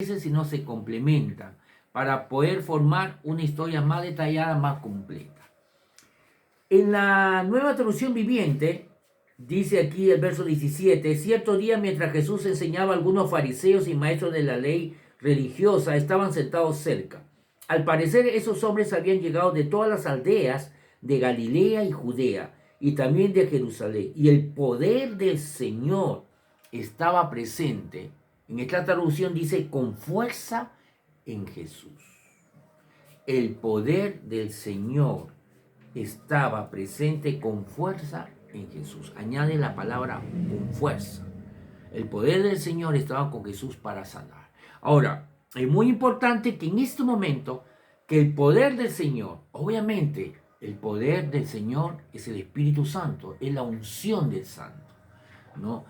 sino se complementan para poder formar una historia más detallada, más completa. En la Nueva Traducción Viviente, dice aquí el verso 17, cierto día mientras Jesús enseñaba, algunos fariseos y maestros de la ley religiosa estaban sentados cerca. Al parecer esos hombres habían llegado de todas las aldeas de Galilea y Judea y también de Jerusalén, y el poder del Señor estaba presente. En esta traducción dice con fuerza en Jesús. El poder del Señor estaba presente con fuerza en Jesús. Añade la palabra con fuerza. El poder del Señor estaba con Jesús para sanar. Ahora, es muy importante que en este momento, que el poder del Señor, obviamente, el poder del Señor es el Espíritu Santo, es la unción del Santo, ¿no?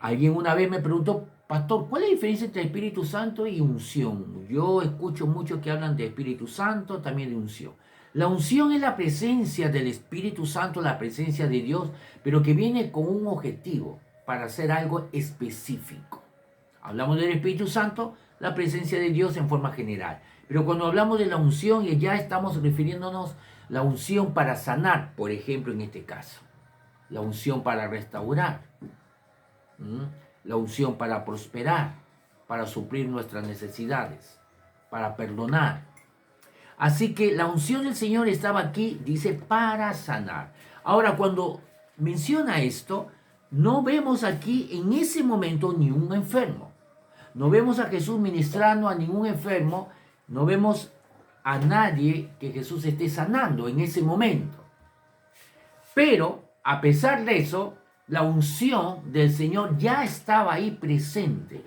Alguien una vez me preguntó, pastor, ¿cuál es la diferencia entre Espíritu Santo y unción? Yo escucho mucho que hablan de Espíritu Santo, también de unción. La unción es la presencia del Espíritu Santo, la presencia de Dios, pero que viene con un objetivo, para hacer algo específico. Hablamos del Espíritu Santo, la presencia de Dios en forma general. Pero cuando hablamos de la unción, ya estamos refiriéndonos a la unción para sanar, por ejemplo, en este caso. La unción para restaurar. La unción para prosperar, para suplir nuestras necesidades, para perdonar. Así que la unción del Señor estaba aquí, dice, para sanar. Ahora, cuando menciona esto, no vemos aquí en ese momento ni un enfermo. No vemos a Jesús ministrando a ningún enfermo. No vemos a nadie que Jesús esté sanando en ese momento. Pero, a pesar de eso, la unción del Señor ya estaba ahí presente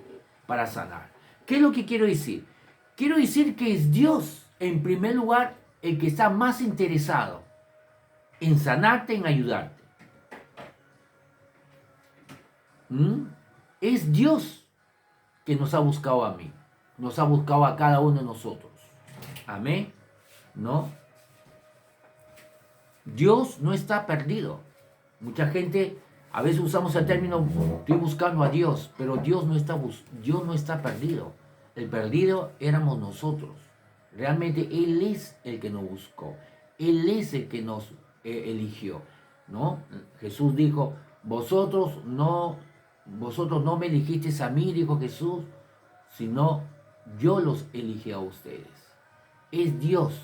para sanar. ¿Qué es lo que quiero decir? Quiero decir que es Dios, en primer lugar, el que está más interesado en sanarte, en ayudarte. Es Dios que nos ha buscado a mí, nos ha buscado a cada uno de nosotros. Amén. ¿No? Dios no está perdido. Mucha gente, a veces usamos el término, estoy buscando a Dios, pero Dios no está perdido. El perdido éramos nosotros. Realmente Él es el que nos buscó. Él es el que nos eligió, ¿no? Jesús dijo, vosotros no me eligisteis a mí, dijo Jesús, sino yo los elegí a ustedes. Es Dios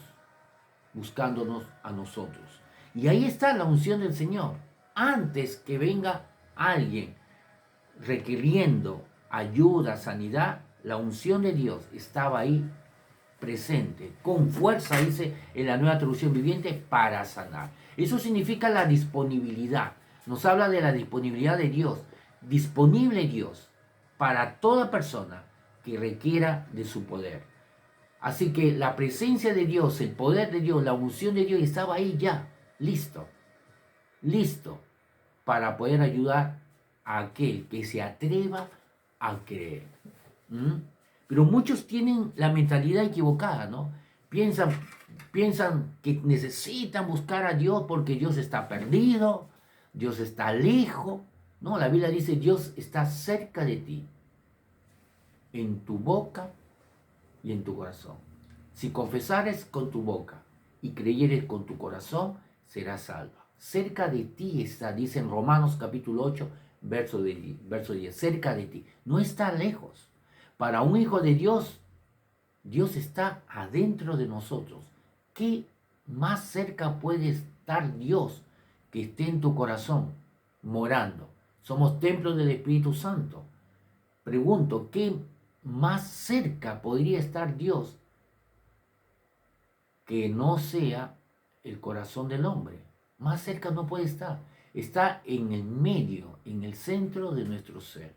buscándonos a nosotros. Y ahí está la unción del Señor. Antes que venga alguien requiriendo ayuda, sanidad, la unción de Dios estaba ahí presente, con fuerza, dice en la Nueva Traducción Viviente, para sanar. Eso significa la disponibilidad. Nos habla de la disponibilidad de Dios. Disponible Dios para toda persona que requiera de su poder. Así que la presencia de Dios, el poder de Dios, la unción de Dios estaba ahí ya, listo para poder ayudar a aquel que se atreva a creer. Pero muchos tienen la mentalidad equivocada, ¿no? Piensan que necesitan buscar a Dios porque Dios está perdido, Dios está lejos. No, la Biblia dice Dios está cerca de ti, en tu boca y en tu corazón. Si confesares con tu boca y creyeres con tu corazón, serás salvo. Cerca de ti está, dice en Romanos capítulo 8, verso 10, cerca de ti. No está lejos. Para un hijo de Dios, Dios está adentro de nosotros. ¿Qué más cerca puede estar Dios que esté en tu corazón, morando? Somos templos del Espíritu Santo. Pregunto, ¿qué más cerca podría estar Dios que no sea el corazón del hombre? Más cerca no puede estar. Está en el medio, en el centro de nuestro ser.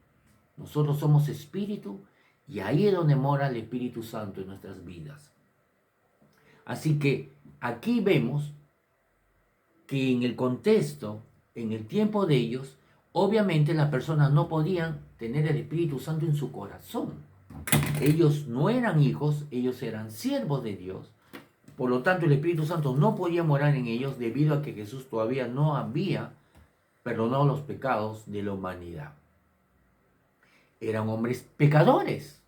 Nosotros somos espíritu y ahí es donde mora el Espíritu Santo en nuestras vidas. Así que aquí vemos que en el contexto, en el tiempo de ellos, obviamente las personas no podían tener el Espíritu Santo en su corazón. Ellos no eran hijos, ellos eran siervos de Dios. Por lo tanto, el Espíritu Santo no podía morar en ellos debido a que Jesús todavía no había perdonado los pecados de la humanidad. Eran hombres pecadores.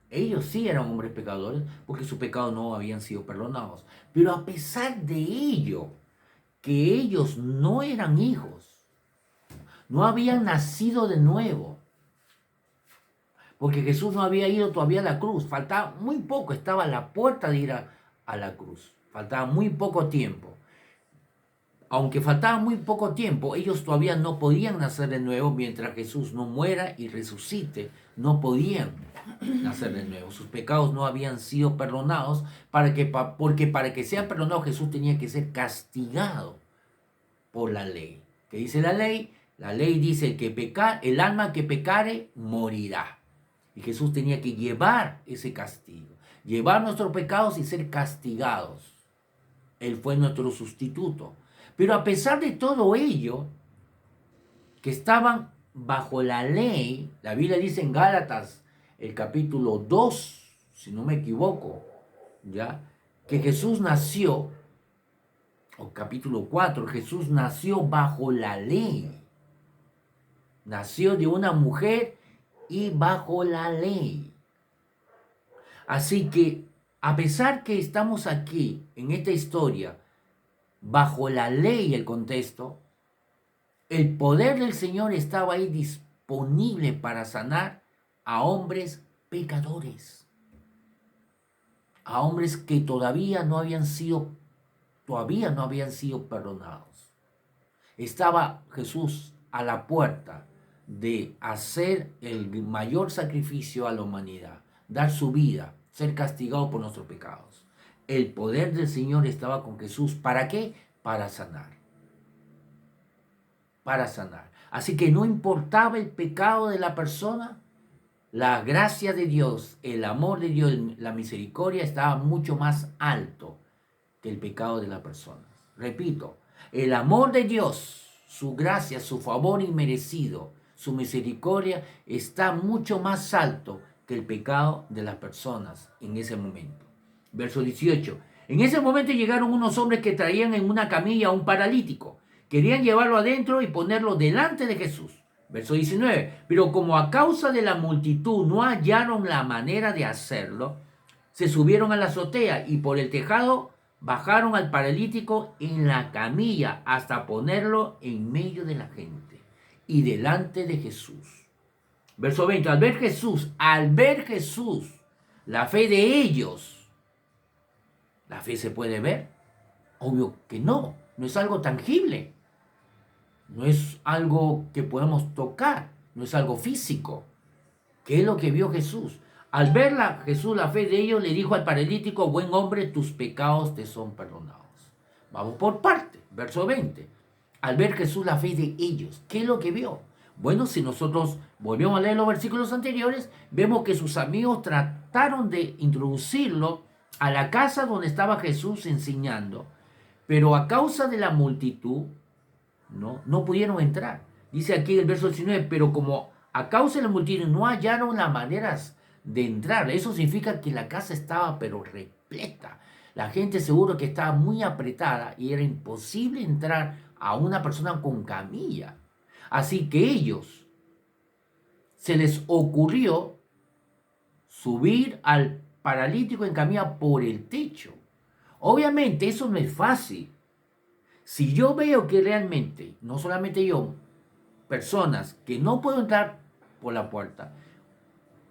Ellos sí eran hombres pecadores porque sus pecados no habían sido perdonados. Pero a pesar de ello, que ellos no eran hijos, no habían nacido de nuevo, porque Jesús no había ido todavía a la cruz, faltaba muy poco, estaba a la puerta de ir a la cruz, faltaba muy poco tiempo. Aunque faltaba muy poco tiempo, ellos todavía no podían nacer de nuevo mientras Jesús no muera y resucite. No podían nacer de nuevo. Sus pecados no habían sido perdonados porque para que sea perdonado Jesús tenía que ser castigado por la ley. ¿Qué dice la ley? La ley dice que el alma que pecare morirá. Y Jesús tenía que llevar ese castigo, llevar nuestros pecados y ser castigados. Él fue nuestro sustituto. Pero a pesar de todo ello, que estaban bajo la ley, la Biblia dice en Gálatas, el capítulo 2, si no me equivoco, ¿ya? Que Jesús nació, o capítulo 4, Jesús nació bajo la ley. Nació de una mujer y bajo la ley. Así que, a pesar que estamos aquí, en esta historia, bajo la ley el contexto, el poder del Señor estaba ahí disponible para sanar a hombres pecadores, a hombres que todavía no habían sido perdonados. Estaba Jesús a la puerta de hacer el mayor sacrificio a la humanidad, dar su vida, ser castigado por nuestros pecados. El poder del Señor estaba con Jesús. ¿Para qué? Para sanar. Para sanar. Así que no importaba el pecado de la persona, la gracia de Dios, el amor de Dios, la misericordia estaba mucho más alto que el pecado de la persona. Repito, el amor de Dios, su gracia, su favor inmerecido, su misericordia está mucho más alto que el pecado de las personas en ese momento. Verso 18. En ese momento llegaron unos hombres que traían en una camilla a un paralítico. Querían llevarlo adentro y ponerlo delante de Jesús. Verso 19. Pero como a causa de la multitud no hallaron la manera de hacerlo, se subieron a la azotea y por el tejado bajaron al paralítico en la camilla hasta ponerlo en medio de la gente y delante de Jesús. Verso 20. Al ver Jesús, la fe de ellos, ¿la fe se puede ver? Obvio que no, no es algo tangible, no es algo que podemos tocar, no es algo físico. ¿Qué es lo que vio Jesús? Al ver Jesús la fe de ellos, le dijo al paralítico: buen hombre, tus pecados te son perdonados. Vamos por parte, verso 20. Al ver Jesús la fe de ellos, ¿qué es lo que vio? Bueno, si nosotros volvemos a leer los versículos anteriores, vemos que sus amigos trataron de introducirlo a la casa donde estaba Jesús enseñando, pero a causa de la multitud, no pudieron entrar. Dice aquí en el verso 19, pero como a causa de la multitud no hallaron las maneras de entrar. Eso significa que la casa estaba pero repleta. La gente seguro que estaba muy apretada y era imposible entrar a una persona con camilla. Así que ellos se les ocurrió subir al paralítico en camilla por el techo. Obviamente eso no es fácil. Si yo veo que realmente, no solamente yo, personas que no pueden entrar por la puerta,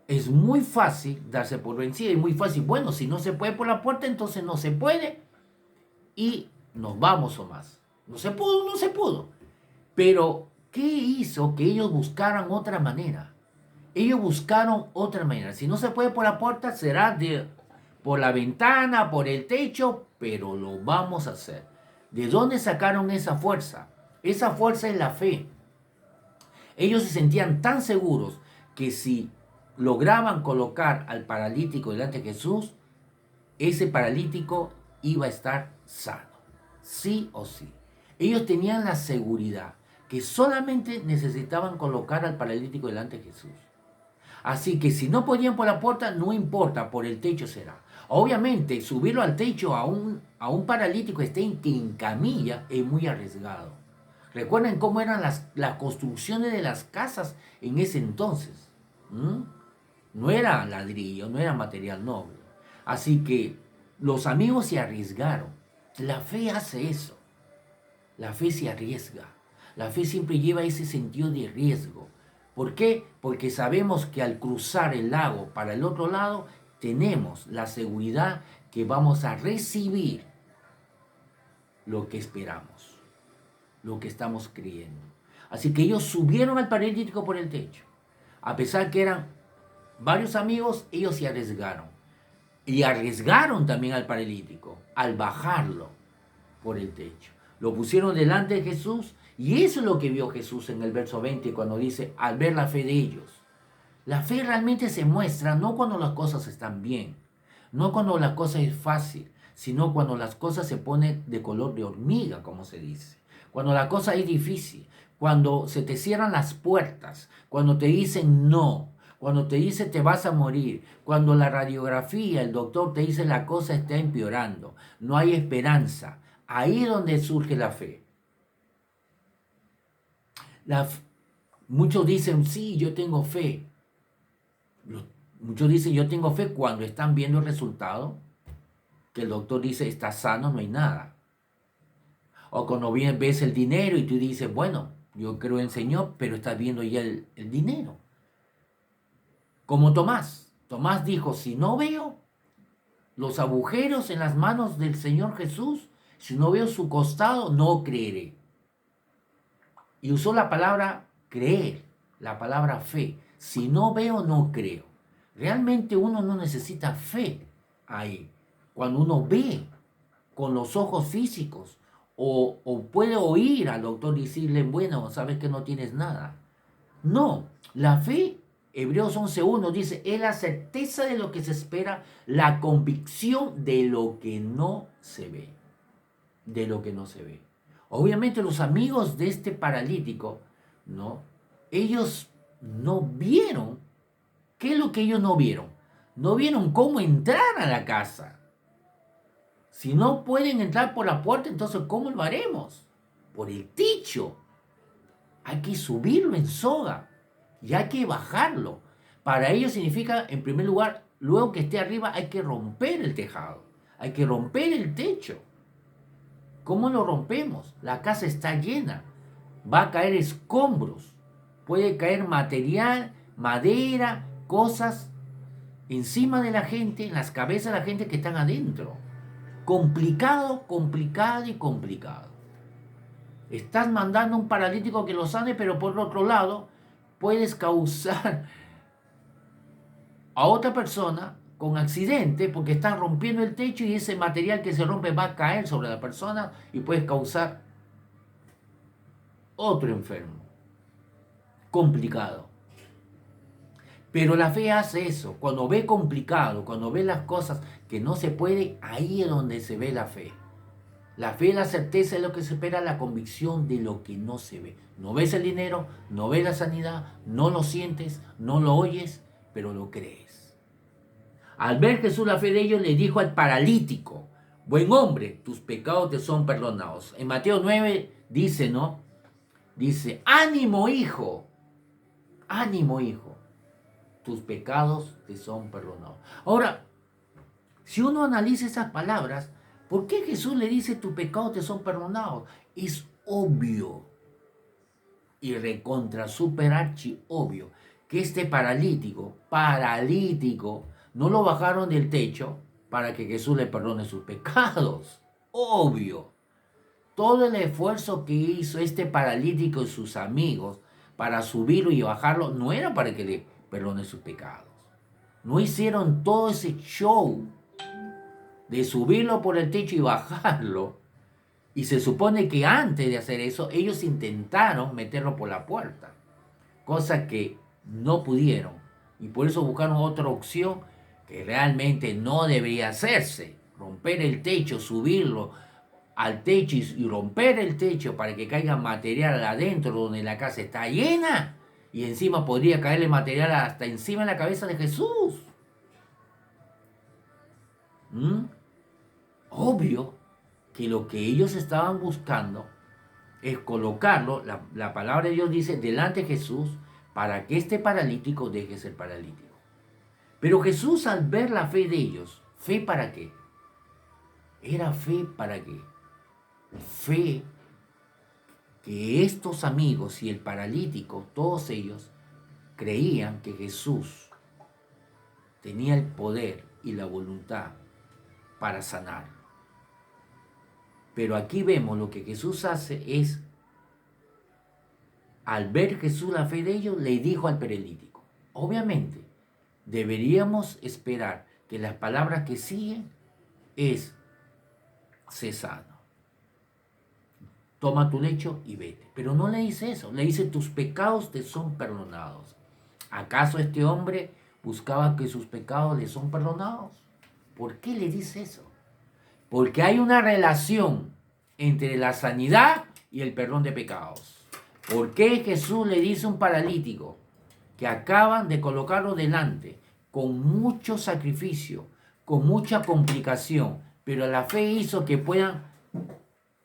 es muy fácil darse por vencido. Es muy fácil, bueno, si no se puede por la puerta, entonces no se puede y nos vamos o más. No se pudo, no se pudo. Pero, ¿qué hizo que ellos buscaran otra manera? Ellos buscaron otra manera. Si no se puede por la puerta, será por la ventana, por el techo, pero lo vamos a hacer. ¿De dónde sacaron esa fuerza? Esa fuerza es la fe. Ellos se sentían tan seguros que si lograban colocar al paralítico delante de Jesús, ese paralítico iba a estar sano, sí o sí. Ellos tenían la seguridad que solamente necesitaban colocar al paralítico delante de Jesús. Así que si no podían por la puerta, no importa, por el techo será. Obviamente, subirlo al techo a un paralítico que esté en camilla es muy arriesgado. Recuerden cómo eran las construcciones de las casas en ese entonces. No era ladrillo, no era material noble. Así que los amigos se arriesgaron. La fe hace eso. La fe se arriesga. La fe siempre lleva ese sentido de riesgo. ¿Por qué? Porque sabemos que al cruzar el lago para el otro lado, tenemos la seguridad que vamos a recibir lo que esperamos, lo que estamos creyendo. Así que ellos subieron al paralítico por el techo. A pesar que eran varios amigos, ellos se arriesgaron. Y arriesgaron también al paralítico al bajarlo por el techo. Lo pusieron delante de Jesús y eso es lo que vio Jesús en el verso 20 cuando dice, al ver la fe de ellos. La fe realmente se muestra no cuando las cosas están bien, no cuando la cosa es fácil, sino cuando las cosas se ponen de color de hormiga, como se dice. Cuando la cosa es difícil, cuando se te cierran las puertas, cuando te dicen no, cuando te dice te vas a morir, cuando la radiografía, el doctor te dice la cosa está empeorando, no hay esperanza. Ahí es donde surge la fe. La, muchos dicen, sí, yo tengo fe. Muchos dicen, yo tengo fe cuando están viendo el resultado, que el doctor dice, está sano, no hay nada. O cuando ves el dinero y tú dices, bueno, yo creo en el Señor, pero estás viendo ya el dinero. Como Tomás. Tomás dijo, si no veo los agujeros en las manos del Señor Jesús, si no veo su costado, no creeré. Y usó la palabra creer, la palabra fe. Si no veo, no creo. Realmente uno no necesita fe ahí. Cuando uno ve con los ojos físicos o puede oír al doctor decirle, bueno, sabes que no tienes nada. No, la fe, Hebreos 11:1 dice, es la certeza de lo que se espera, la convicción de lo que no se ve. De lo que no se ve. Obviamente los amigos de este paralítico, ¿no? Ellos no vieron. ¿Qué es lo que ellos no vieron? No vieron cómo entrar a la casa. Si no pueden entrar por la puerta, entonces ¿cómo lo haremos? Por el techo. Hay que subirlo en soga y hay que bajarlo. Para ello significa, en primer lugar, luego que esté arriba, hay que romper el tejado. Hay que romper el techo. ¿Cómo lo rompemos? La casa está llena. Va a caer escombros. Puede caer material, madera, cosas encima de la gente, en las cabezas de la gente que están adentro. Complicado, complicado y complicado. Estás mandando a un paralítico que lo sane, pero por otro lado, puedes causar a otra persona con accidente porque estás rompiendo el techo y ese material que se rompe va a caer sobre la persona y puedes causar otro enfermo. Complicado. Pero la fe hace eso. Cuando ve complicado, cuando ve las cosas que no se puede, ahí es donde se ve la fe. La fe es la certeza de lo que se espera, la convicción de lo que no se ve. No ves el dinero, no ves la sanidad, no lo sientes, no lo oyes, pero lo crees. Al ver Jesús la fe de ellos, le dijo al paralítico, buen hombre, tus pecados te son perdonados. En Mateo 9 dice, ¿no? Dice, ánimo hijo, tus pecados te son perdonados. Ahora, si uno analiza esas palabras, ¿por qué Jesús le dice tus pecados te son perdonados? Es obvio y recontra super archi obvio que este paralítico, no lo bajaron del techo para que Jesús le perdone sus pecados. Obvio. Todo el esfuerzo que hizo este paralítico y sus amigos para subirlo y bajarlo no era para que le perdone sus pecados. No hicieron todo ese show de subirlo por el techo y bajarlo. Y se supone que antes de hacer eso, ellos intentaron meterlo por la puerta. Cosa que no pudieron. Y por eso buscaron otra opción que realmente no debería hacerse. Romper el techo, subirlo al techo y romper el techo para que caiga material adentro donde la casa está llena. Y encima podría caerle material hasta encima de la cabeza de Jesús. Obvio que lo que ellos estaban buscando es colocarlo, la palabra de Dios dice, delante de Jesús para que este paralítico deje de ser paralítico. Pero Jesús, al ver la fe de ellos, ¿fe para qué? Era fe para qué. Fe que estos amigos y el paralítico, todos ellos, creían que Jesús tenía el poder y la voluntad para sanar. Pero aquí vemos lo que Jesús hace es, al ver Jesús la fe de ellos, le dijo al paralítico. Obviamente, deberíamos esperar que las palabras que siguen es, sé sano, toma tu lecho y vete. Pero no le dice eso, le dice, tus pecados te son perdonados. ¿Acaso este hombre buscaba que sus pecados le son perdonados? ¿Por qué le dice eso? Porque hay una relación entre la sanidad y el perdón de pecados. ¿Por qué Jesús le dice a un paralítico que acaban de colocarlo delante con mucho sacrificio, con mucha complicación, pero la fe hizo que puedan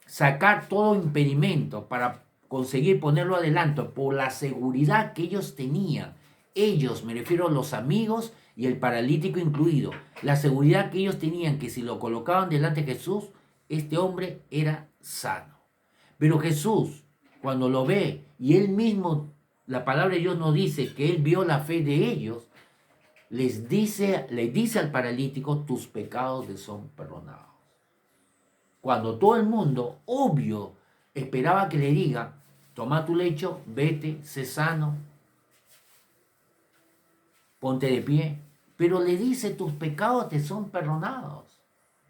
sacar todo impedimento para conseguir ponerlo adelante por la seguridad que ellos tenían? Ellos, me refiero a los amigos y el paralítico incluido, la seguridad que ellos tenían que si lo colocaban delante de Jesús, este hombre era sano. Pero Jesús, cuando lo ve y él mismo, la palabra de Dios nos dice que él vio la fe de ellos, le dice al paralítico, tus pecados te son perdonados. Cuando todo el mundo, obvio, esperaba que le diga, toma tu lecho, vete, sé sano, ponte de pie, pero le dice, tus pecados te son perdonados.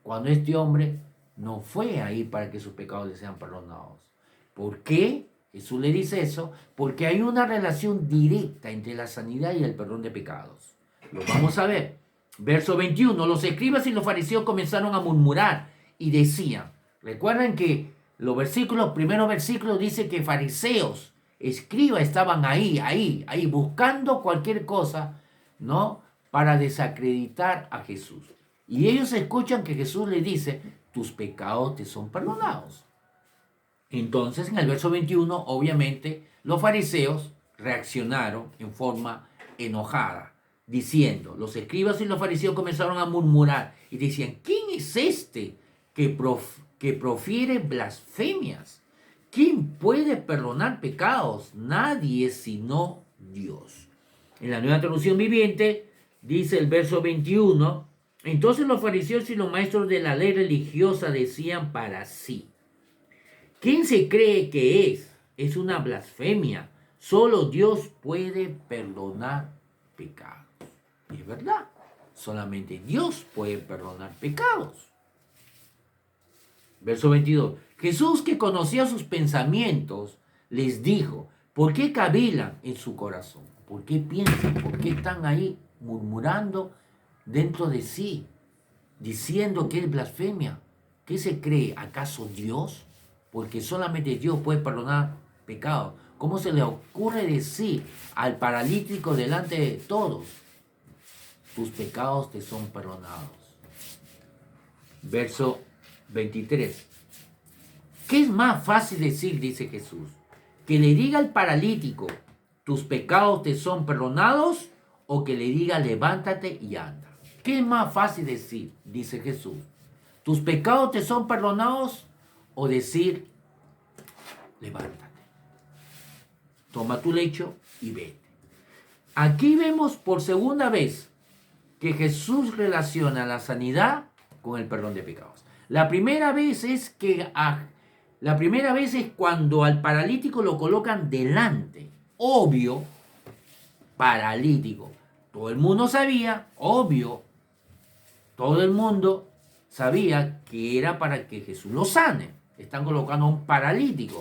Cuando este hombre no fue ahí para que sus pecados le sean perdonados. ¿Por qué Jesús le dice eso? Porque hay una relación directa entre la sanidad y el perdón de pecados. Lo vamos a ver. Verso 21. Los escribas y los fariseos comenzaron a murmurar y decían, recuerden que los primeros versículos dice que fariseos, escribas estaban ahí, buscando cualquier cosa, ¿no? Para desacreditar a Jesús. Y ellos escuchan que Jesús les dice, tus pecados te son perdonados. Entonces, en el verso 21, obviamente, los fariseos reaccionaron en forma enojada, diciendo, los escribas y los fariseos comenzaron a murmurar y decían, ¿quién es este que profiere blasfemias? ¿Quién puede perdonar pecados? Nadie sino Dios. En la Nueva Traducción Viviente dice el verso 21, entonces los fariseos y los maestros de la ley religiosa decían para sí, ¿quién se cree que es? Es una blasfemia. Solo Dios puede perdonar pecados. Y es verdad, solamente Dios puede perdonar pecados. Verso 22. Jesús, que conocía sus pensamientos, les dijo, ¿por qué cavilan en su corazón? ¿Por qué piensan? ¿Por qué están ahí murmurando dentro de sí, diciendo que es blasfemia? ¿Qué se cree? ¿Acaso Dios? Porque solamente Dios puede perdonar pecados. ¿Cómo se le ocurre decir al paralítico delante de todos, tus pecados te son perdonados? Verso 23. ¿Qué es más fácil decir, dice Jesús? Que le diga al paralítico, tus pecados te son perdonados, o que le diga, levántate y anda. ¿Qué es más fácil decir? Dice Jesús. ¿Tus pecados te son perdonados? O decir, levántate, toma tu lecho y vete. Aquí vemos por segunda vez que Jesús relaciona la sanidad con el perdón de pecados. La primera vez es cuando al paralítico lo colocan delante. Obvio, paralítico. Todo el mundo sabía, obvio, todo el mundo sabía que era para que Jesús lo sane. Están colocando a un paralítico.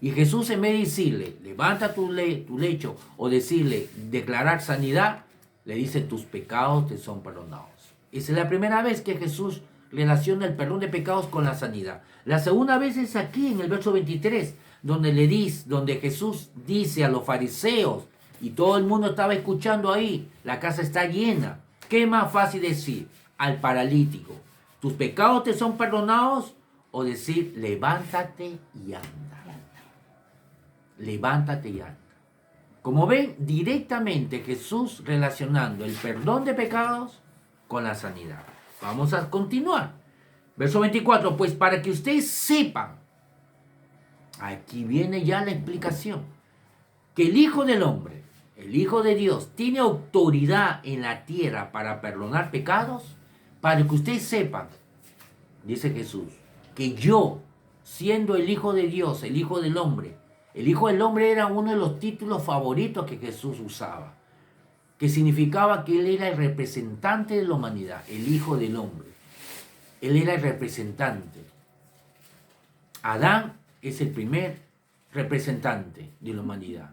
Y Jesús, en vez de decirle, levanta tu lecho, o decirle, declarar sanidad, le dice, tus pecados te son perdonados. Esa es la primera vez que Jesús relaciona el perdón de pecados con la sanidad. La segunda vez es aquí, en el verso 23, donde Jesús dice a los fariseos, y todo el mundo estaba escuchando ahí, la casa está llena. ¿Qué es más fácil decir al paralítico? ¿Tus pecados te son perdonados? O decir, levántate y anda. Levántate y anda. Como ven, directamente Jesús relacionando el perdón de pecados con la sanidad. Vamos a continuar. Verso 24, pues para que ustedes sepan, aquí viene ya la explicación, que el Hijo del Hombre, el Hijo de Dios, tiene autoridad en la tierra para perdonar pecados, para que ustedes sepan, dice Jesús, que yo, siendo el Hijo de Dios, el Hijo del Hombre, el Hijo del Hombre era uno de los títulos favoritos que Jesús usaba, que significaba que Él era el representante de la humanidad, el Hijo del Hombre. Él era el representante. Adán es el primer representante de la humanidad.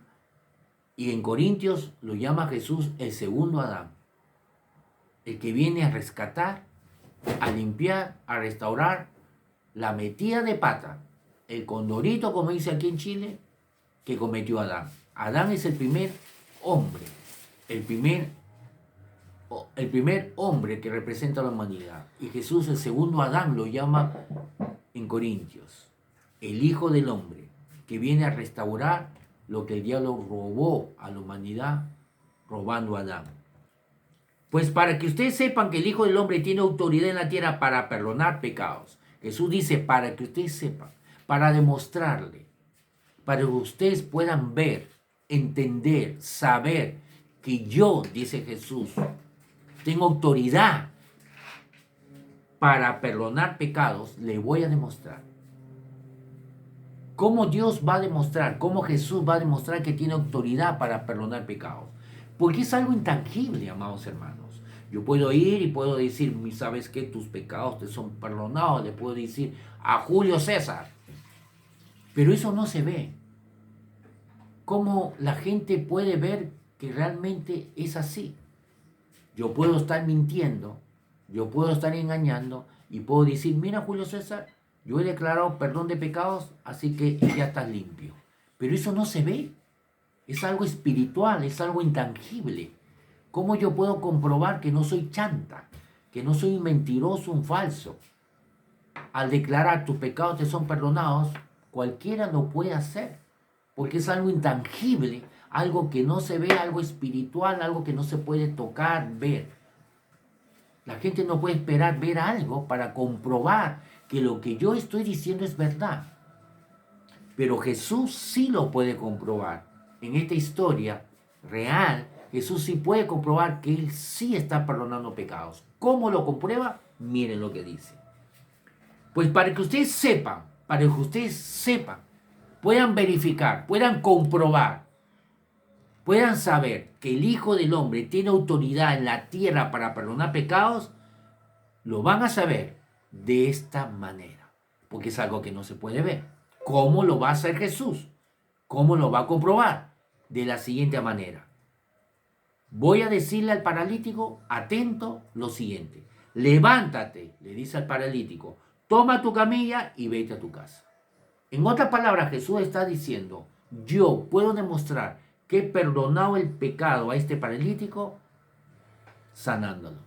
Y en Corintios lo llama Jesús el segundo Adán, el que viene a rescatar, a limpiar, a restaurar la metida de pata, el condorito, como dice aquí en Chile, que cometió Adán. Adán es el primer hombre, el primer hombre que representa a la humanidad. Y Jesús, el segundo Adán, lo llama en Corintios, el Hijo del Hombre, que viene a restaurar lo que el diablo robó a la humanidad, robando a Adán. Pues para que ustedes sepan que el Hijo del Hombre tiene autoridad en la tierra para perdonar pecados. Jesús dice, para que ustedes sepan, para demostrarle, para que ustedes puedan ver, entender, saber que yo, dice Jesús, tengo autoridad para perdonar pecados, le voy a demostrar. ¿Cómo Dios va a demostrar? ¿Cómo Jesús va a demostrar que tiene autoridad para perdonar pecados? Porque es algo intangible, amados hermanos. Yo puedo ir y puedo decir, ¿sabes qué? Tus pecados te son perdonados. Le puedo decir a Julio César. Pero eso no se ve. ¿Cómo la gente puede ver que realmente es así? Yo puedo estar mintiendo, yo puedo estar engañando y puedo decir, mira Julio César, yo he declarado perdón de pecados, así que ya estás limpio. Pero eso no se ve. Es algo espiritual, es algo intangible. ¿Cómo yo puedo comprobar que no soy chanta, que no soy un mentiroso, un falso? Al declarar tus pecados te son perdonados, cualquiera lo puede hacer, porque es algo intangible, algo que no se ve, algo espiritual, algo que no se puede tocar, ver. La gente no puede esperar ver algo para comprobar que lo que yo estoy diciendo es verdad. Pero Jesús sí lo puede comprobar. En esta historia real, Jesús sí puede comprobar que Él sí está perdonando pecados. ¿Cómo lo comprueba? Miren lo que dice. Pues para que ustedes sepan, puedan verificar, puedan comprobar, puedan saber que el Hijo del Hombre tiene autoridad en la tierra para perdonar pecados, lo van a saber de esta manera, porque es algo que no se puede ver. ¿Cómo lo va a hacer Jesús? ¿Cómo lo va a comprobar? De la siguiente manera. Voy a decirle al paralítico, atento, lo siguiente. Levántate, le dice al paralítico, toma tu camilla y vete a tu casa. En otras palabras, Jesús está diciendo, yo puedo demostrar que he perdonado el pecado a este paralítico sanándolo.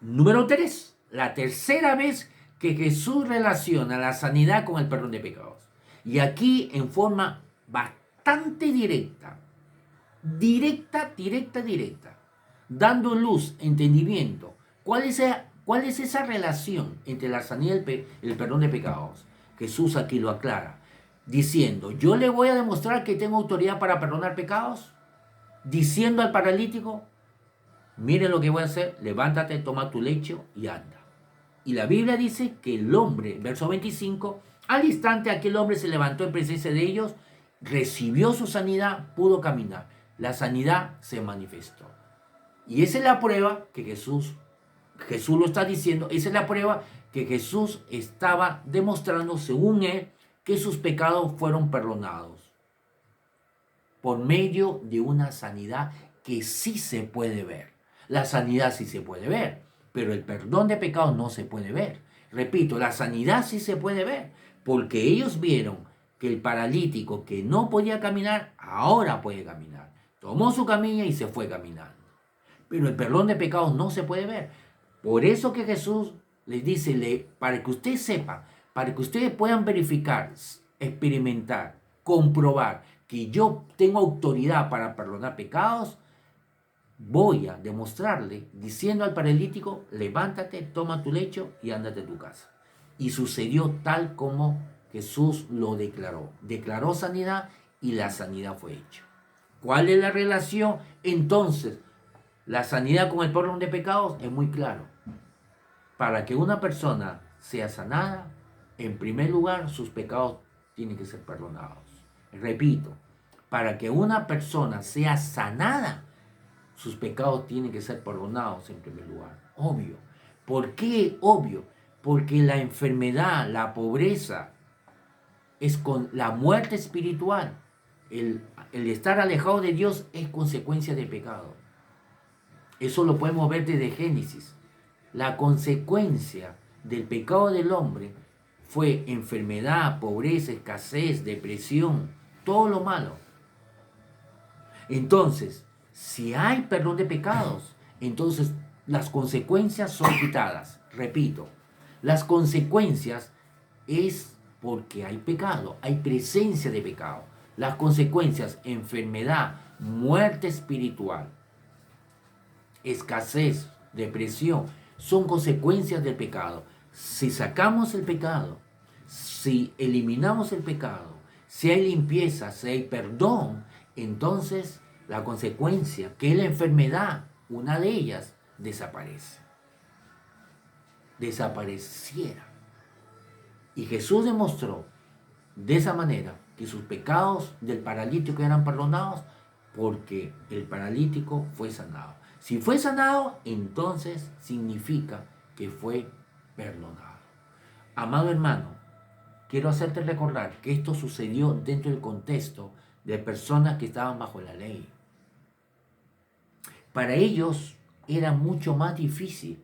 Número 3, la tercera vez que Jesús relaciona la sanidad con el perdón de pecados. Y aquí en forma bastante directa, dando luz, entendimiento. ¿Cuál es esa relación entre la sanidad y el perdón de pecados? Jesús aquí lo aclara, diciendo, yo le voy a demostrar que tengo autoridad para perdonar pecados, diciendo al paralítico, miren lo que voy a hacer, levántate, toma tu lecho y anda. Y la Biblia dice que el hombre, verso 25, al instante aquel hombre se levantó en presencia de ellos, recibió su sanidad, pudo caminar. La sanidad se manifestó. Y esa es la prueba que Jesús lo está diciendo, esa es la prueba que Jesús estaba demostrando, según él, que sus pecados fueron perdonados. Por medio de una sanidad que sí se puede ver. La sanidad sí se puede ver, pero el perdón de pecados no se puede ver. Repito, la sanidad sí se puede ver, porque ellos vieron que el paralítico que no podía caminar, ahora puede caminar. Tomó su camilla y se fue caminando. Pero el perdón de pecados no se puede ver. Por eso que Jesús les dice, para que ustedes sepan, para que ustedes puedan verificar, experimentar, comprobar que yo tengo autoridad para perdonar pecados, voy a demostrarle diciendo al paralítico, levántate, toma tu lecho y ándate a tu casa. Y sucedió tal como Jesús lo declaró. Declaró sanidad y la sanidad fue hecha. ¿Cuál es la relación? Entonces, la sanidad con el perdón de pecados es muy claro. Para que una persona sea sanada, en primer lugar, sus pecados tienen que ser perdonados. Repito, para que una persona sea sanada, sus pecados tienen que ser perdonados en primer lugar. Obvio. ¿Por qué obvio? Porque la enfermedad, la pobreza, es con la muerte espiritual. El estar alejado de Dios es consecuencia del pecado. Eso lo podemos ver desde Génesis. La consecuencia del pecado del hombre fue enfermedad, pobreza, escasez, depresión, todo lo malo. Entonces, si hay perdón de pecados, entonces las consecuencias son quitadas. Repito, las consecuencias es porque hay pecado, hay presencia de pecado. Las consecuencias, enfermedad, muerte espiritual, escasez, depresión, son consecuencias del pecado. Si sacamos el pecado, si eliminamos el pecado, si hay limpieza, si hay perdón, entonces la consecuencia, que es la enfermedad, una de ellas, desaparece. Desapareciera. Y Jesús demostró de esa manera que sus pecados del paralítico eran perdonados porque el paralítico fue sanado. Si fue sanado, entonces significa que fue perdonado. Amado hermano, quiero hacerte recordar que esto sucedió dentro del contexto de personas que estaban bajo la ley. Para ellos era mucho más difícil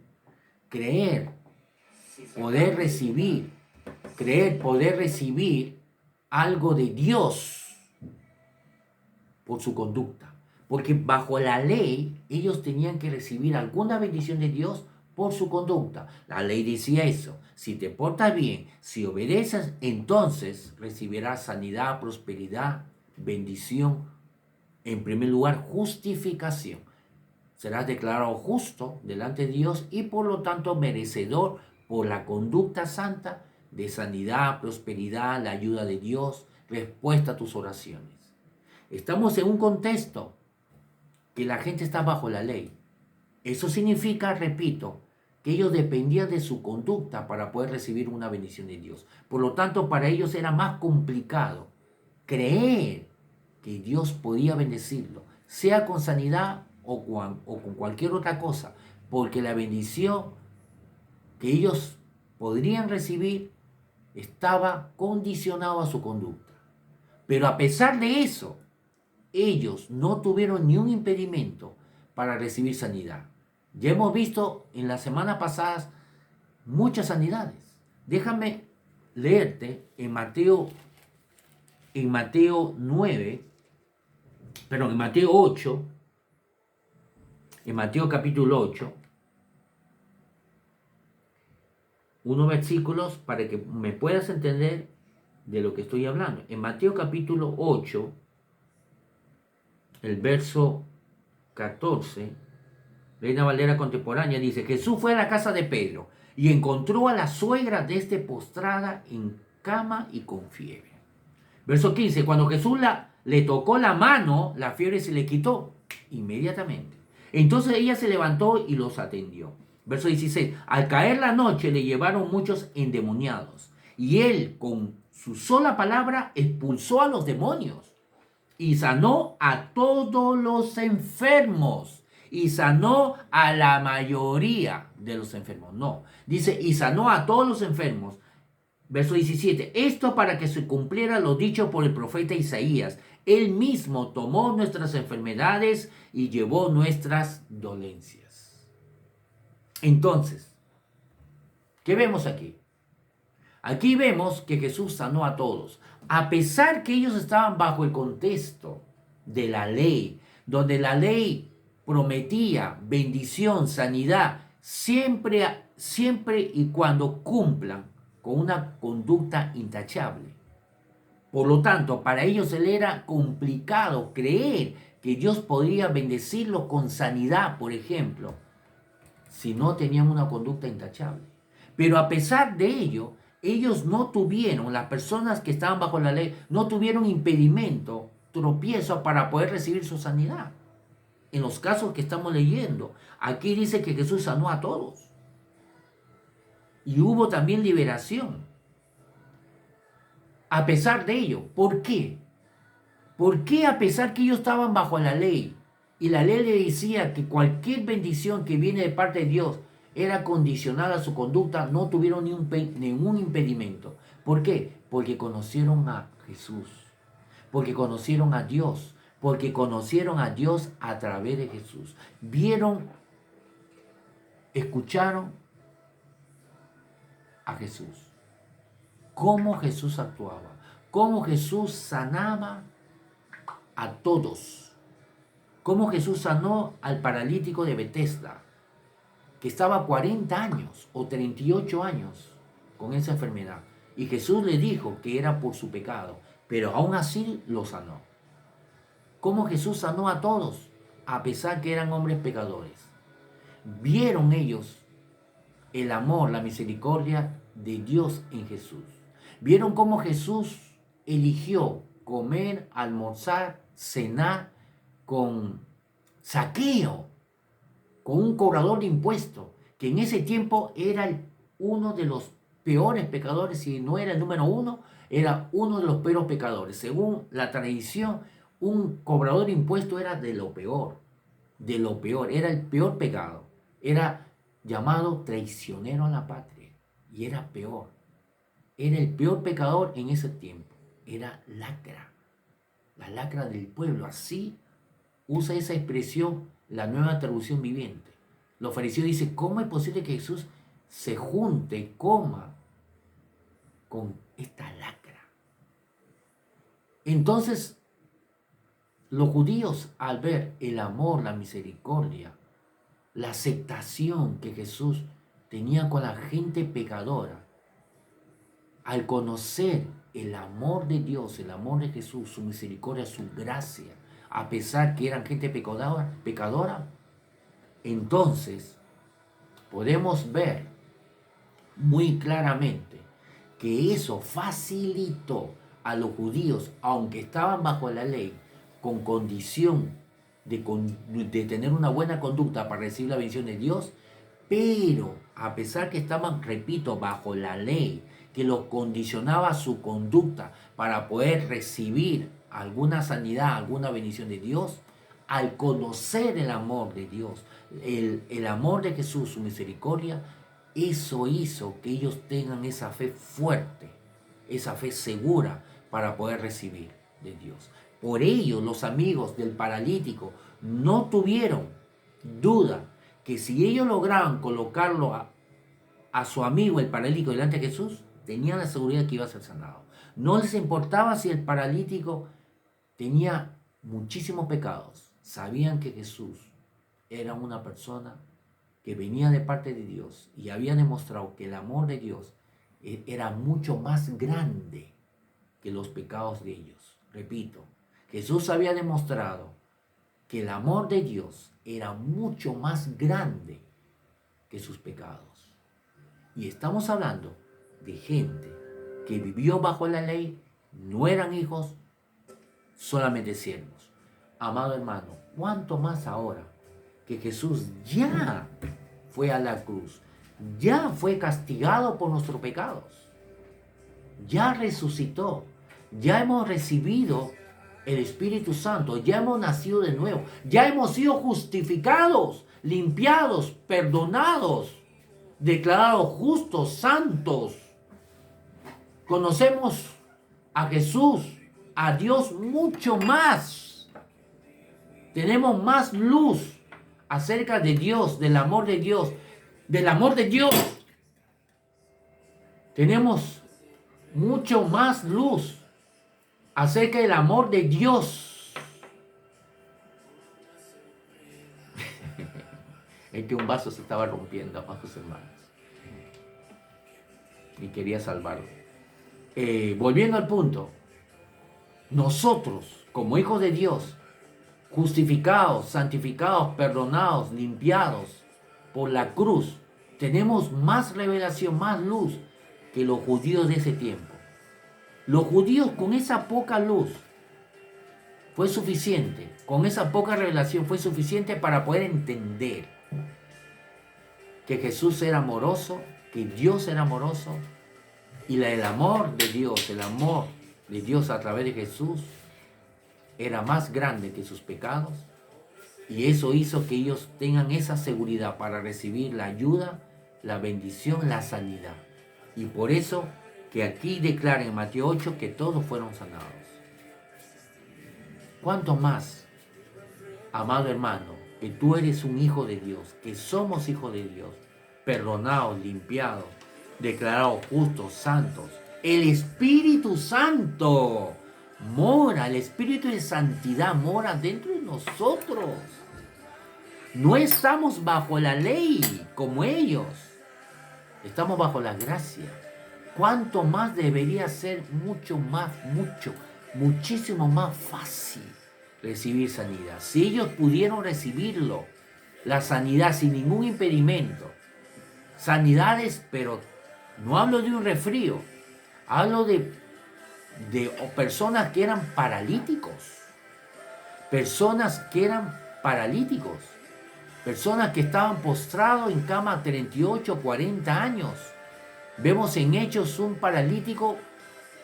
creer, poder recibir algo de Dios por su conducta. Porque bajo la ley ellos tenían que recibir alguna bendición de Dios por su conducta. La ley decía eso. Si te portas bien, si obedeces, entonces recibirás sanidad, prosperidad, bendición. En primer lugar, justificación. Serás declarado justo delante de Dios y por lo tanto merecedor por la conducta santa de sanidad, prosperidad, la ayuda de Dios, respuesta a tus oraciones. Estamos en un contexto que la gente está bajo la ley. Eso significa, repito, que ellos dependían de su conducta para poder recibir una bendición de Dios. Por lo tanto, para ellos era más complicado creer que Dios podía bendecirlo, sea con sanidad o con cualquier otra cosa, porque la bendición que ellos podrían recibir estaba condicionado a su conducta. Pero a pesar de eso, ellos no tuvieron ni un impedimento para recibir sanidad. Ya hemos visto en las semanas pasadas muchas sanidades. Déjame leerte en Mateo 9, perdón, en Mateo 8, en Mateo capítulo 8, unos versículos para que me puedas entender de lo que estoy hablando. En Mateo capítulo 8, el verso 14, Reina Valera contemporánea, dice: Jesús fue a la casa de Pedro y encontró a la suegra de este postrada en cama y con fiebre. Verso 15, cuando Jesús le tocó la mano, la fiebre se le quitó inmediatamente. Entonces ella se levantó y los atendió. Verso 16, al caer la noche le llevaron muchos endemoniados y él con su sola palabra expulsó a los demonios y sanó a todos los enfermos. Y sanó a la mayoría de los enfermos. No, dice, y sanó a todos los enfermos. Verso 17, esto para que se cumpliera lo dicho por el profeta Isaías. Él mismo tomó nuestras enfermedades y llevó nuestras dolencias. Entonces, ¿qué vemos aquí? Aquí vemos que Jesús sanó a todos. A pesar que ellos estaban bajo el contexto de la ley, donde la ley prometía bendición, sanidad, siempre y cuando cumplan con una conducta intachable. Por lo tanto, para ellos él era complicado creer que Dios podría bendecirlos con sanidad, por ejemplo, si no tenían una conducta intachable. Pero a pesar de ello, ellos no tuvieron, las personas que estaban bajo la ley, no tuvieron impedimento, tropiezo para poder recibir su sanidad. En los casos que estamos leyendo, aquí dice que Jesús sanó a todos. Y hubo también liberación. A pesar de ello, ¿por qué? ¿Por qué a pesar que ellos estaban bajo la ley y la ley le decía que cualquier bendición que viene de parte de Dios era condicionada a su conducta, no tuvieron ningún impedimento? ¿Por qué? Porque conocieron a Jesús, porque conocieron a Dios, porque conocieron a Dios a través de Jesús. Vieron, escucharon a Jesús, cómo Jesús actuaba, cómo Jesús sanaba a todos. Cómo Jesús sanó al paralítico de Betesda, que estaba 40 años o 38 años con esa enfermedad. Y Jesús le dijo que era por su pecado, pero aún así lo sanó. Cómo Jesús sanó a todos, a pesar que eran hombres pecadores. Vieron ellos el amor, la misericordia de Dios en Jesús. Vieron cómo Jesús eligió comer, almorzar, cenar con Zaqueo, con un cobrador de impuestos, que en ese tiempo era uno de los peores pecadores, si no era el número uno, era uno de los peores pecadores. Según la tradición, un cobrador de impuestos era de lo peor, era el peor pecado, era llamado traicionero a la patria, y era peor, era el peor pecador en ese tiempo, era lacra, la lacra del pueblo, así usa esa expresión la nueva traducción viviente. Los fariseos dicen, ¿cómo es posible que Jesús se junte, coma con esta lacra? Entonces, los judíos, al ver el amor, la misericordia, la aceptación que Jesús tenía con la gente pecadora, al conocer el amor de Dios, el amor de Jesús, su misericordia, su gracia, a pesar que eran gente pecadora, entonces podemos ver muy claramente que eso facilitó a los judíos, aunque estaban bajo la ley, con condición de tener una buena conducta para recibir la bendición de Dios, pero a pesar que estaban, repito, bajo la ley, que los condicionaba su conducta para poder recibir alguna sanidad, alguna bendición de Dios, al conocer el amor de Dios, el amor de Jesús, su misericordia, eso hizo que ellos tengan esa fe fuerte, esa fe segura para poder recibir de Dios. Por ello, los amigos del paralítico no tuvieron duda que si ellos lograban colocarlo a su amigo el paralítico delante de Jesús, tenían la seguridad que iba a ser sanado. No les importaba si el paralítico tenía muchísimos pecados. Sabían que Jesús era una persona que venía de parte de Dios y había demostrado que el amor de Dios era mucho más grande que los pecados de ellos. Repito, Jesús había demostrado que el amor de Dios era mucho más grande que sus pecados. Y estamos hablando de gente que vivió bajo la ley, no eran hijos, solamente siervos. Amado hermano, ¿cuánto más ahora que Jesús ya fue a la cruz, ya fue castigado por nuestros pecados, ya resucitó, ya hemos recibido el Espíritu Santo, ya hemos nacido de nuevo, ya hemos sido justificados, limpiados, perdonados, declarados justos, santos? Conocemos a Jesús, a Dios mucho más. Tenemos más luz acerca de Dios, del amor de Dios, del amor de Dios. Tenemos mucho más luz acerca del amor de Dios. Es que un vaso se estaba rompiendo, amados hermanos, y quería salvarlo. Volviendo al punto, nosotros, como hijos de Dios, justificados, santificados, perdonados, limpiados por la cruz, tenemos más revelación, más luz que los judíos de ese tiempo. Los judíos con esa poca luz fue suficiente, con esa poca revelación fue suficiente para poder entender que Jesús era amoroso, que Dios era amoroso, y el amor de Dios a través de Jesús era más grande que sus pecados, y eso hizo que ellos tengan esa seguridad para recibir la ayuda, la bendición, la sanidad. Y por eso que aquí declara en Mateo 8 que todos fueron sanados. ¿Cuánto más, amado hermano, que tú eres un hijo de Dios, que somos hijos de Dios, perdonados, limpiados, declarados justos, santos? El Espíritu Santo mora, el Espíritu de santidad mora dentro de nosotros. No estamos bajo la ley como ellos, estamos bajo la gracia. ¿Cuánto más debería ser muchísimo más fácil recibir sanidad? Si ellos pudieron recibirlo, la sanidad sin ningún impedimento, sanidades, pero no hablo de un resfrío, hablo de personas que eran paralíticos, personas que estaban postrados en cama 38, 40 años. Vemos en Hechos un paralítico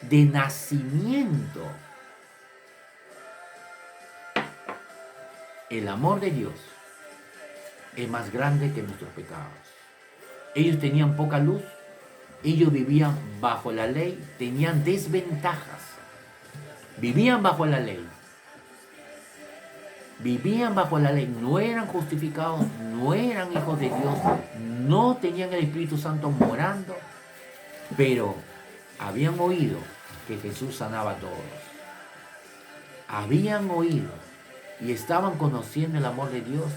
de nacimiento. El amor de Dios es más grande que nuestros pecados. Ellos tenían poca luz, ellos vivían bajo la ley, tenían desventajas. Vivían bajo la ley, no eran justificados, no eran hijos de Dios, no tenían el Espíritu Santo morando, pero habían oído que Jesús sanaba a todos. Habían oído y estaban conociendo el amor de Dios,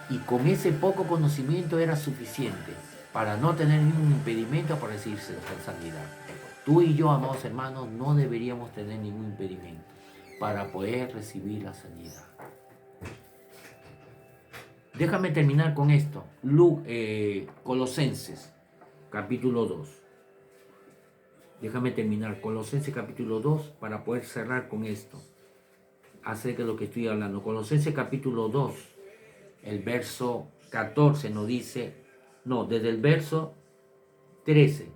y con ese poco conocimiento era suficiente para no tener ningún impedimento para recibir sanidad. Tú y yo, amados hermanos, no deberíamos tener ningún impedimento para poder recibir la sanidad. Déjame terminar con esto. Colosenses, capítulo 2. Déjame terminar. Colosenses, capítulo 2, para poder cerrar con esto, acerca de lo que estoy hablando. Colosenses, capítulo 2, el verso 14 nos dice, desde el verso 13.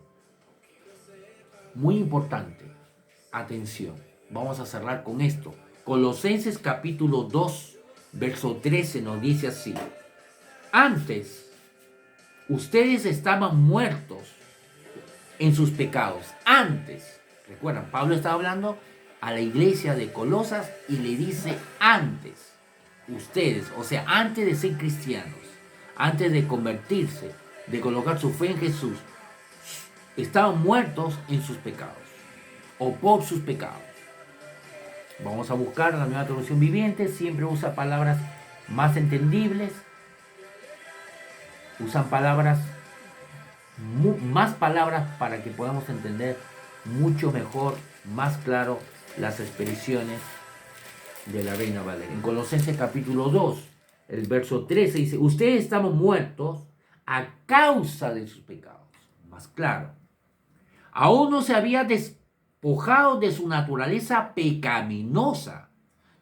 Muy importante. Atención. Vamos a cerrar con esto. Colosenses, capítulo 2, verso 13 nos dice así: antes ustedes estaban muertos en sus pecados. Antes, recuerdan, Pablo estaba hablando a la iglesia de Colosas y le dice antes, ustedes, o sea, antes de ser cristianos, antes de convertirse, de colocar su fe en Jesús, estaban muertos en sus pecados o por sus pecados. Vamos a buscar la Nueva Traducción Viviente, siempre usa palabras más entendibles, usan más palabras para que podamos entender mucho mejor, más claro, las expresiones de la Reina Valera. En Colosenses capítulo 2, el verso 13 dice: ustedes estaban muertos a causa de sus pecados. Más claro, aún no se había despojado de su naturaleza pecaminosa.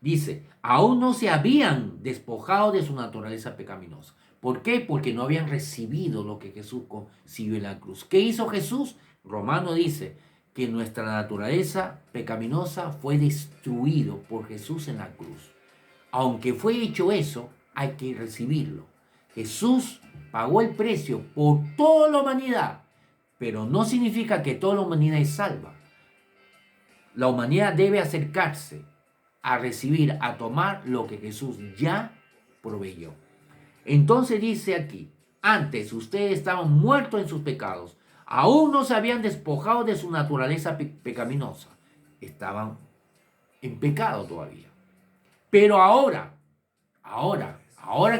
Dice, aún no se habían despojado de su naturaleza pecaminosa. ¿Por qué? Porque no habían recibido lo que Jesús consiguió en la cruz. ¿Qué hizo Jesús? Romano dice que nuestra naturaleza pecaminosa fue destruido por Jesús en la cruz. Aunque fue hecho eso, hay que recibirlo. Jesús pagó el precio por toda la humanidad, pero no significa que toda la humanidad es salva. La humanidad debe acercarse a recibir, a tomar lo que Jesús ya proveyó. Entonces dice aquí, antes ustedes estaban muertos en sus pecados, aún no se habían despojado de su naturaleza pecaminosa, estaban en pecado todavía. Pero ahora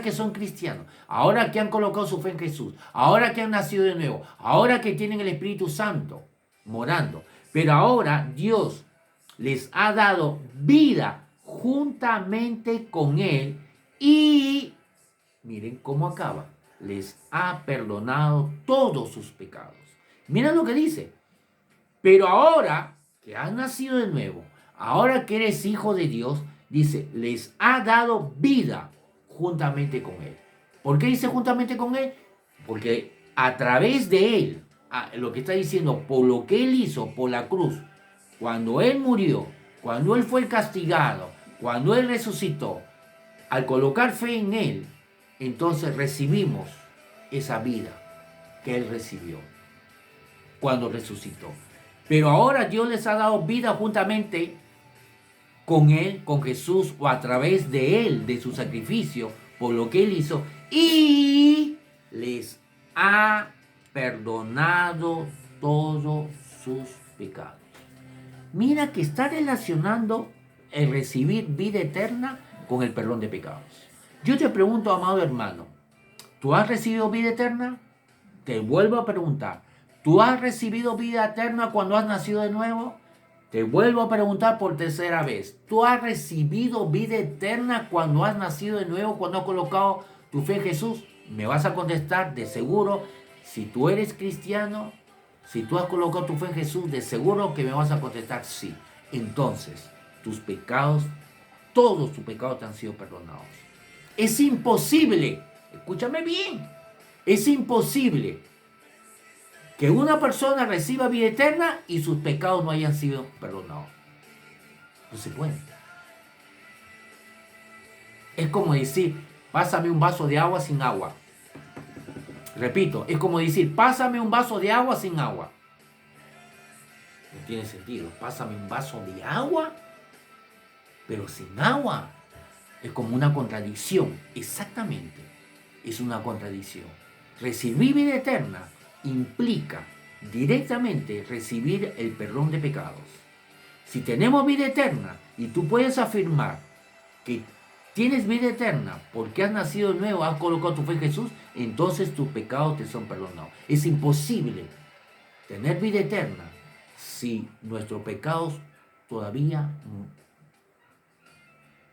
que son cristianos, ahora que han colocado su fe en Jesús, ahora que han nacido de nuevo, ahora que tienen el Espíritu Santo morando, pero ahora Dios les ha dado vida juntamente con Él y, miren cómo acaba, les ha perdonado todos sus pecados. Miren lo que dice. Pero ahora que has nacido de nuevo, ahora que eres hijo de Dios, dice, les ha dado vida juntamente con Él. ¿Por qué dice juntamente con Él? Porque a través de Él, lo que está diciendo, por lo que Él hizo por la cruz, cuando Él murió, cuando Él fue castigado, cuando Él resucitó, al colocar fe en Él, entonces recibimos esa vida que Él recibió cuando resucitó. Pero ahora Dios les ha dado vida juntamente con Él, con Jesús, o a través de Él, de su sacrificio, por lo que Él hizo, y les ha perdonado todos sus pecados. Mira que está relacionando el recibir vida eterna con el perdón de pecados. Yo te pregunto, amado hermano, ¿tú has recibido vida eterna? Te vuelvo a preguntar, ¿tú has recibido vida eterna cuando has nacido de nuevo? Te vuelvo a preguntar por tercera vez, ¿tú has recibido vida eterna cuando has nacido de nuevo, cuando has colocado tu fe en Jesús? Me vas a contestar de seguro, si tú eres cristiano, si tú has colocado tu fe en Jesús, de seguro que me vas a contestar sí. Entonces, tus pecados, todos tus pecados te han sido perdonados. Es imposible, escúchame bien, es imposible que una persona reciba vida eterna y sus pecados no hayan sido perdonados. No se puede. Es como decir, pásame un vaso de agua sin agua. Repito, es como decir, pásame un vaso de agua sin agua. No tiene sentido. Pásame un vaso de agua, pero sin agua. Es como una contradicción. Exactamente. Es una contradicción. Recibir vida eterna implica directamente recibir el perdón de pecados. Si tenemos vida eterna y tú puedes afirmar que tienes vida eterna porque has nacido de nuevo, has colocado tu fe en Jesús, entonces tus pecados te son perdonados. Es imposible tener vida eterna si nuestros pecados todavía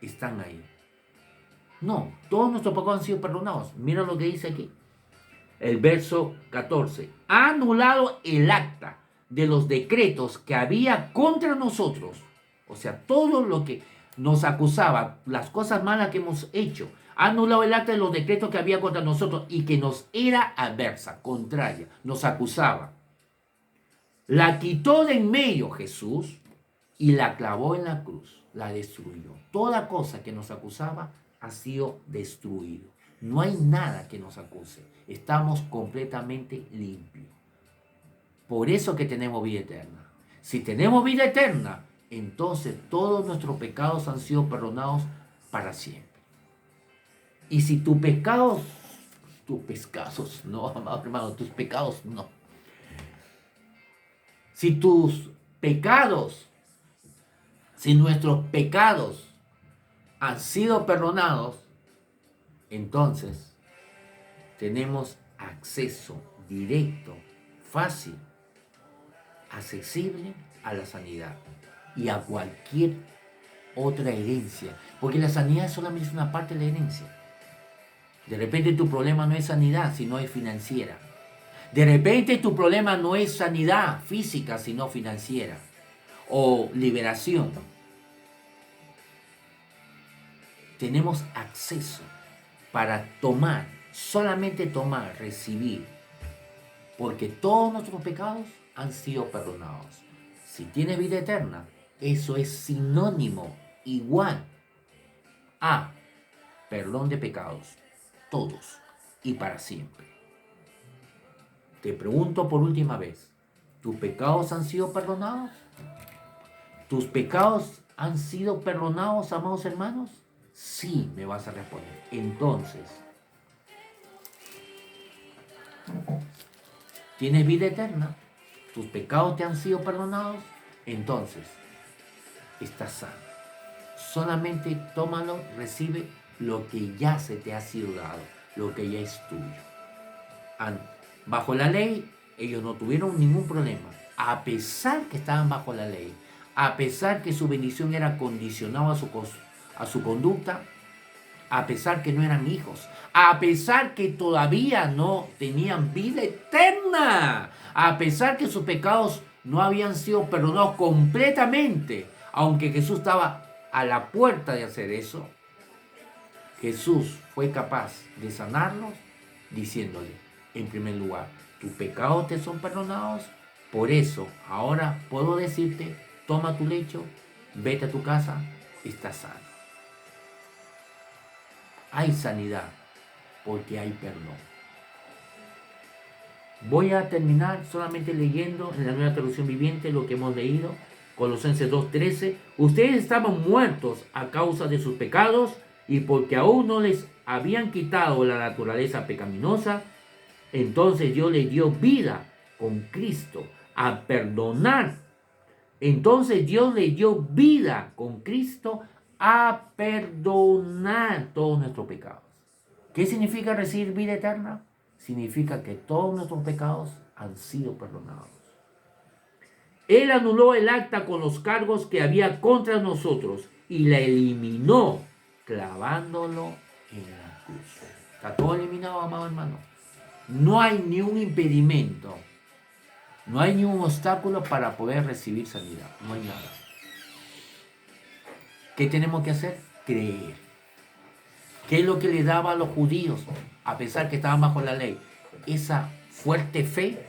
están ahí. No, todos nuestros pecados han sido perdonados. Mira lo que dice aquí. El verso 14. Ha anulado el acta de los decretos que había contra nosotros. O sea, todo lo que nos acusaba, las cosas malas que hemos hecho. Ha anulado el acta de los decretos que había contra nosotros y que nos era adversa, contraria, nos acusaba. La quitó de en medio Jesús y la clavó en la cruz, la destruyó. Toda cosa que nos acusaba ha sido destruido. No hay nada que nos acuse. Estamos completamente limpios. Por eso que tenemos vida eterna. Si tenemos vida eterna, entonces todos nuestros pecados han sido perdonados para siempre. Y si tus pecados, no, amado hermano, tus pecados no. Si tus pecados, si nuestros pecados han sido perdonados, entonces tenemos acceso directo, fácil, accesible a la sanidad y a cualquier otra herencia, porque la sanidad solamente es una parte de la herencia. De repente tu problema no es sanidad, sino es financiera. De repente tu problema no es sanidad física, sino financiera o liberación. Tenemos acceso para tomar, solamente tomar, recibir, porque todos nuestros pecados han sido perdonados. Si tienes vida eterna, eso es sinónimo, igual a perdón de pecados, todos y para siempre. Te pregunto por última vez, ¿tus pecados han sido perdonados? ¿Tus pecados han sido perdonados, amados hermanos? Sí, me vas a responder. Entonces, ¿tienes vida eterna? ¿Tus pecados te han sido perdonados? Entonces, estás sano. Solamente tómalo, recibe lo que ya se te ha sido dado, lo que ya es tuyo. Bajo la ley, ellos no tuvieron ningún problema, a pesar que estaban bajo la ley, a pesar que su bendición era condicionada a su conducta, a pesar que no eran hijos, a pesar que todavía no tenían vida eterna, a pesar que sus pecados no habían sido perdonados completamente, aunque Jesús estaba a la puerta de hacer eso, Jesús fue capaz de sanarlos diciéndole, en primer lugar, tus pecados te son perdonados, por eso ahora puedo decirte, toma tu lecho, vete a tu casa, estás sano. Hay sanidad porque hay perdón. Voy a terminar solamente leyendo en la Nueva Traducción Viviente lo que hemos leído, Colosenses 2:13. Ustedes estaban muertos a causa de sus pecados y porque aún no les habían quitado la naturaleza pecaminosa, entonces Dios les dio vida con Cristo a perdonar. Entonces Dios les dio vida con Cristo a perdonar todos nuestros pecados. ¿Qué significa recibir vida eterna? Significa que todos nuestros pecados han sido perdonados. Él anuló el acta con los cargos que había contra nosotros y la eliminó clavándolo en la cruz. Está todo eliminado, amado hermano. No hay ni un impedimento, no hay ni un obstáculo para poder recibir sanidad. No hay nada. ¿Qué tenemos que hacer? Creer. ¿Qué es lo que le daba a los judíos, a pesar que estaban bajo la ley? Esa fuerte fe,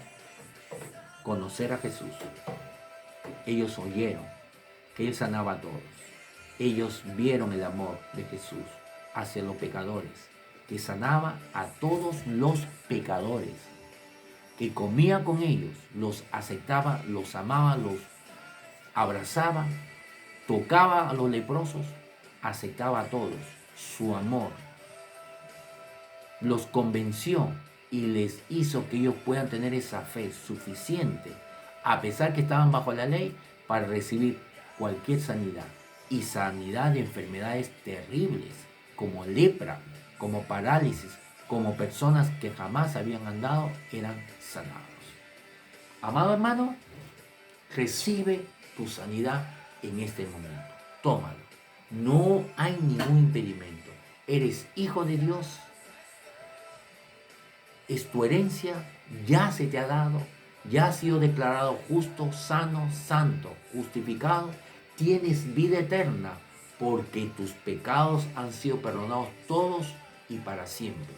conocer a Jesús. Ellos oyeron que Él sanaba a todos. Ellos vieron el amor de Jesús hacia los pecadores, que sanaba a todos los pecadores, que comía con ellos, los aceptaba, los amaba, los abrazaba, tocaba a los leprosos, aceptaba a todos. Su amor los convenció y les hizo que ellos puedan tener esa fe suficiente, a pesar que estaban bajo la ley, para recibir cualquier sanidad. Y sanidad de enfermedades terribles, como lepra, como parálisis, como personas que jamás habían andado, eran sanados. Amado hermano, recibe tu sanidad en este momento. Tómalo. No hay ningún impedimento. Eres hijo de Dios. Es tu herencia. Ya se te ha dado. Ya has sido declarado justo, sano, santo, justificado. Tienes vida eterna porque tus pecados han sido perdonados todos y para siempre.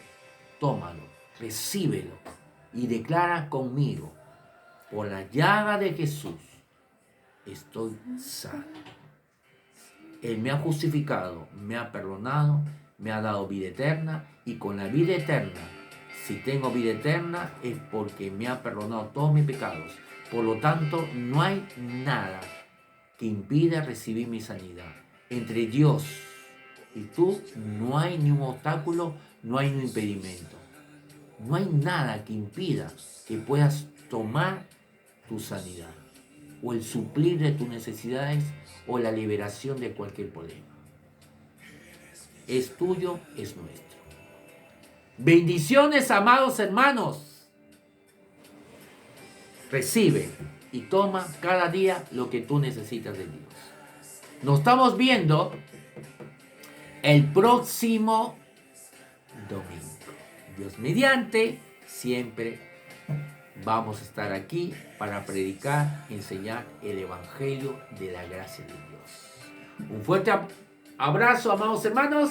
Tómalo, recíbelo y declara conmigo, por la llaga de Jesús, estoy sano. Él me ha justificado, me ha perdonado, me ha dado vida eterna y con la vida eterna, si tengo vida eterna es porque me ha perdonado todos mis pecados. Por lo tanto, no hay nada que impida recibir mi sanidad. Entre Dios y tú no hay ni un obstáculo, no hay ni un impedimento. No hay nada que impida que puedas tomar tu sanidad o el suplir de tus necesidades o la liberación de cualquier problema. Es tuyo, es nuestro. Bendiciones, amados hermanos. Recibe y toma cada día lo que tú necesitas de Dios. Nos estamos viendo el próximo domingo. Dios mediante, siempre vamos a estar aquí para predicar, enseñar el Evangelio de la gracia de Dios. Un fuerte abrazo, amados hermanos.